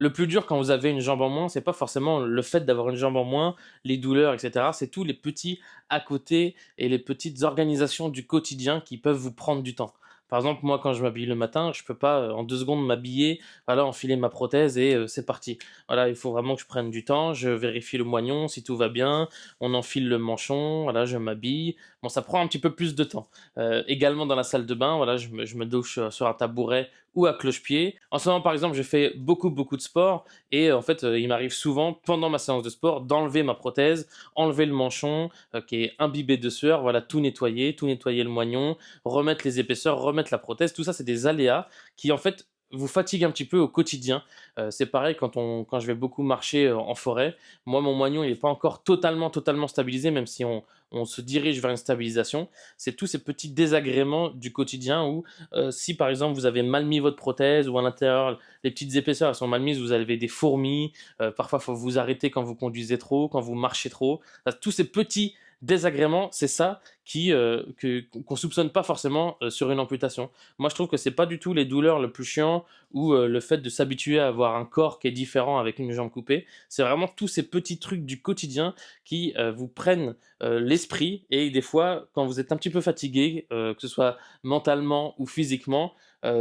Le plus dur quand vous avez une jambe en moins, c'est pas forcément le fait d'avoir une jambe en moins, les douleurs, et cetera. C'est tous les petits à côté et les petites organisations du quotidien qui peuvent vous prendre du temps. Par exemple, moi, quand je m'habille le matin, je peux pas, en 2 secondes m'habiller, voilà, enfiler ma prothèse et c'est parti. Voilà, il faut vraiment que je prenne du temps, je vérifie le moignon si tout va bien, on enfile le manchon, voilà, je m'habille. Bon, ça prend un petit peu plus de temps. Également dans la salle de bain, voilà, je me douche sur un tabouret ou à cloche-pied. En ce moment, par exemple, je fais beaucoup de sport et en fait, il m'arrive souvent pendant ma séance de sport d'enlever ma prothèse, enlever le manchon qui est imbibé de sueur, voilà, tout nettoyer le moignon, remettre les épaisseurs, remettre la prothèse. Tout ça, c'est des aléas qui en fait vous fatiguent un petit peu au quotidien. C'est pareil quand je vais beaucoup marcher en forêt. Moi, mon moignon, il n'est pas encore totalement stabilisé, même si on se dirige vers une stabilisation. C'est tous ces petits désagréments du quotidien où si par exemple vous avez mal mis votre prothèse ou à l'intérieur les petites épaisseurs elles sont mal mises, vous avez des fourmis, parfois il faut vous arrêter quand vous conduisez trop, quand vous marchez trop. Enfin, tous ces petits désagréments, c'est ça qu'on soupçonne pas forcément sur une amputation. Moi je trouve que c'est pas du tout les douleurs le plus chiant ou le fait de s'habituer à avoir un corps qui est différent avec une jambe coupée. C'est vraiment tous ces petits trucs du quotidien qui vous prennent l'esprit et des fois quand vous êtes un petit peu fatigué, que ce soit mentalement ou physiquement,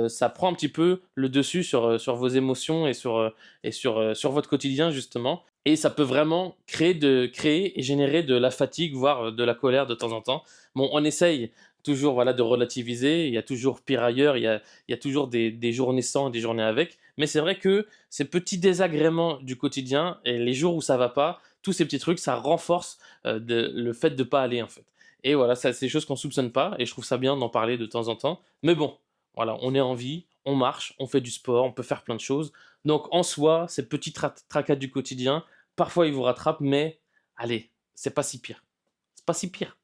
ça prend un petit peu le dessus sur vos émotions et sur votre quotidien justement. Et ça peut vraiment créer et générer de la fatigue, voire de la colère de temps en temps. Bon, on essaye toujours voilà, de relativiser, il y a toujours pire ailleurs, il y a toujours des journées sans et des journées avec. Mais c'est vrai que ces petits désagréments du quotidien et les jours où ça va pas, tous ces petits trucs, ça renforce le fait de pas aller en fait. Et voilà, ça, c'est des choses qu'on soupçonne pas et je trouve ça bien d'en parler de temps en temps. Mais bon, voilà, on est en vie, on marche, on fait du sport, on peut faire plein de choses. Donc en soi, ces petits tracas du quotidien, parfois ils vous rattrapent, mais allez, c'est pas si pire. C'est pas si pire.